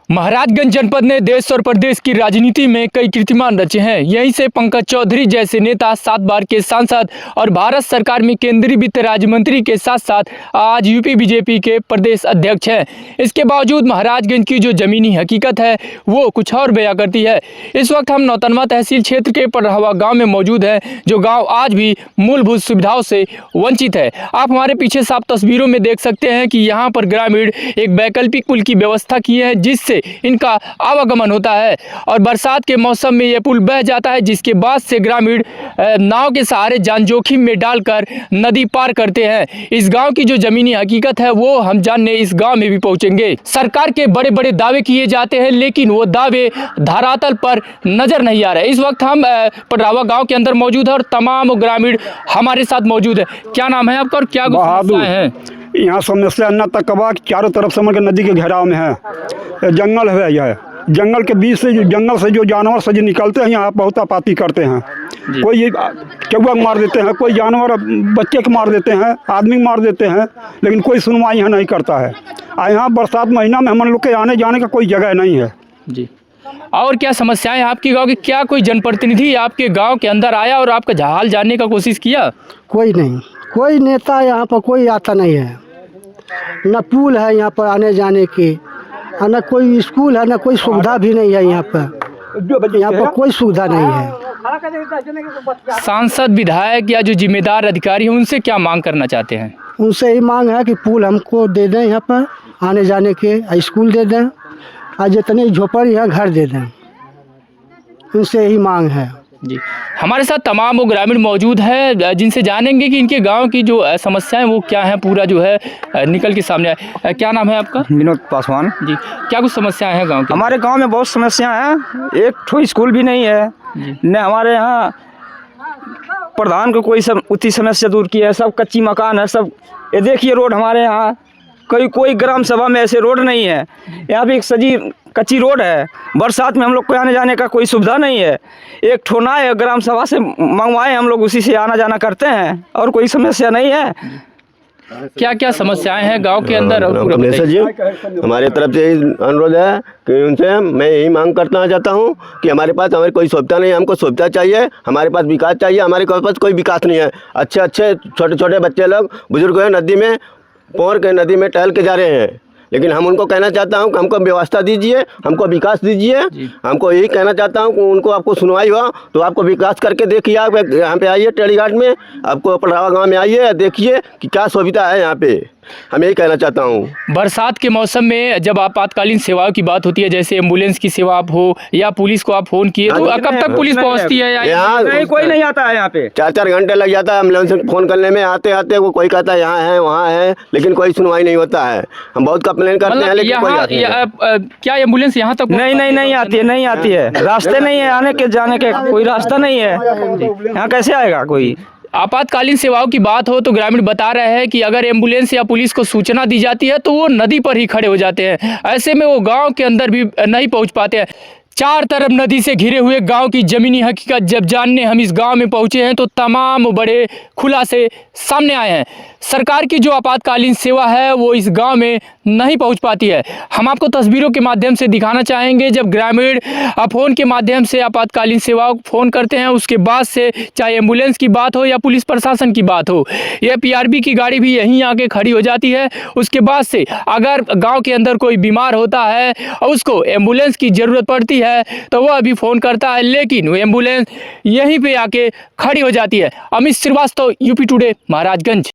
महाराजगंज जनपद ने देश और प्रदेश की राजनीति में कई कीर्तिमान रचे हैं। यहीं से पंकज चौधरी जैसे नेता 7 बार के सांसद और भारत सरकार में केंद्रीय वित्त राज्य मंत्री के साथ साथ आज यूपी बीजेपी के प्रदेश अध्यक्ष हैं। इसके बावजूद महाराजगंज की जो जमीनी हकीकत है वो कुछ और बयां करती है। इस वक्त हम नौतनवा तहसील क्षेत्र के पड़रावा गाँव में मौजूद है, जो गाँव आज भी मूलभूत सुविधाओं से वंचित है। आप हमारे पीछे साफ तस्वीरों में देख सकते हैं कि यहाँ पर ग्रामीण एक वैकल्पिक पुल की व्यवस्था की है, जिससे इनका आवागमन होता है और बरसात के मौसम में यह पुल बह जाता है, जिसके बाद से ग्रामीण नाव के सहारे जान जोखिम में डालकर नदी पार करते हैं। इस गांव की जो जमीनी हकीकत है वो हम जानने इस गांव में भी पहुंचेंगे। सरकार के बड़े बड़े दावे किए जाते हैं, लेकिन वो दावे धरातल पर नजर नहीं आ रहे। इस वक्त हम पड़रावा गांव के अंदर मौजूद है और तमाम ग्रामीण हमारे साथ मौजूद है। क्या नाम है आपका और क्या समस्याएं हैं? यहाँ समस्या अन्ना तकवा चारों तरफ समझ के नदी के घेराव में है, जंगल है। यह जंगल के बीच से जंगल से जो जानवर सजी निकलते हैं, यहाँ बहुत आपाती करते हैं। कोई कौवा मार देते हैं, कोई जानवर बच्चे को मार देते हैं, आदमी मार देते हैं, लेकिन कोई सुनवाई यहाँ नहीं करता है। यहाँ बरसात महीना में हम लोग के आने जाने का कोई जगह नहीं है जी। और क्या समस्याएं आपके गांव की? क्या कोई जनप्रतिनिधि आपके गांव के अंदर आया और आपका हाल जानने का कोशिश किया? कोई नहीं, कोई नेता यहाँ पर कोई आता नहीं है। न पुल है यहाँ पर आने जाने की, न कोई स्कूल है, न कोई सुविधा भी नहीं है। यहाँ पर कोई सुविधा नहीं है। सांसद, विधायक या जो जिम्मेदार अधिकारी हैं उनसे क्या मांग करना चाहते हैं? उनसे ही मांग है कि पुल हमको दे दें, यहाँ पर आने जाने के स्कूल दे दें, और जितने झोपड़ी है घर दे दें। उनसे ही मांग है जी। हमारे साथ तमाम वो ग्रामीण मौजूद है, जिनसे जानेंगे कि इनके गांव की जो समस्याएं वो क्या हैं, पूरा जो है निकल के सामने आए। क्या नाम है आपका? विनोद पासवान जी। क्या कुछ समस्याएं हैं गांव की? हमारे गांव में बहुत समस्याएं हैं। एक ठो स्कूल भी नहीं है, न हमारे यहाँ प्रधान को कोई उतनी समस्या दूर की है। सब कच्ची मकान है, सब ये देखिए रोड हमारे यहाँ कोई ग्राम सभा में ऐसे रोड नहीं है। यहाँ पे एक सजी कच्ची रोड है, बरसात में हम लोग को आने जाने का कोई सुविधा नहीं है। एक ठोना है, ग्राम सभा से मंगवाए, हम लोग उसी से आना जाना करते हैं और कोई समस्या नहीं है। क्या क्या समस्याएं हैं गांव के अंदर? जी, हमारे तरफ से अनुरोध है कि उनसे मैं यही मांग करना चाहता हूं कि हमारे कोई सुविधा नहीं है, हमको सुविधा चाहिए, हमारे पास विकास चाहिए। हमारे पास कोई विकास नहीं है। अच्छे अच्छे छोटे छोटे बच्चे लोग बुजुर्ग हैं, नदी में पौर के नदी में टहल के जा रहे हैं, लेकिन हम उनको कहना चाहता हूं कि हमको व्यवस्था दीजिए, हमको विकास दीजिए। हमको यही कहना चाहता हूं कि उनको आपको सुनवाई हो तो आपको विकास करके देखिए। आप यहाँ पे आइए टेढ़ी घाट में, आपको पड़रावा गाँव में आइए, देखिए कि क्या सुविधा है यहाँ पे। हम यही कहना चाहता हूँ। बरसात के मौसम में जब आपातकालीन सेवाओं की बात होती है, जैसे एम्बुलेंस की सेवा आप हो या पुलिस को आप फ़ोन किए, तो कब तक पुलिस पहुँचती है? यहाँ कोई नहीं आता है। यहाँ पे 4-4 घंटे लग जाता है एम्बुलेंस फ़ोन करने में। आते आते वो कोई कहता है यहाँ है वहाँ है, लेकिन कोई सुनवाई नहीं होता है। हम बहुत कंप्लेन करते हैं, लेकिन क्या एम्बुलेंस यहाँ तक नहीं आती है। रास्ते नहीं है, आने के जाने के कोई रास्ता नहीं है। यहाँ कैसे आएगा कोई? आपातकालीन सेवाओं की बात हो तो ग्रामीण बता रहे हैं कि अगर एम्बुलेंस या पुलिस को सूचना दी जाती है तो वो नदी पर ही खड़े हो जाते हैं। ऐसे में वो गांव के अंदर भी नहीं पहुंच पाते हैं। चार तरफ नदी से घिरे हुए गांव की जमीनी हकीकत जब जानने हम इस गांव में पहुंचे हैं तो तमाम बड़े खुलासे सामने आए हैं। सरकार की जो आपातकालीन सेवा है वो इस गांव में नहीं पहुंच पाती है। हम आपको तस्वीरों के माध्यम से दिखाना चाहेंगे, जब ग्रामीण फ़ोन के माध्यम से आपातकालीन सेवाओं को फ़ोन करते हैं, उसके बाद से चाहे एम्बुलेंस की बात हो या पुलिस प्रशासन की बात हो, यह PRB की गाड़ी भी यहीं आके खड़ी हो जाती है। उसके बाद से अगर गाँव के अंदर कोई बीमार होता है और उसको एम्बुलेंस की ज़रूरत पड़ती है तो वह अभी फ़ोन करता है, लेकिन वो एम्बुलेंस यहीं पे आके खड़ी हो जाती है। Amit Srivastava, UP Today, Maharajganj.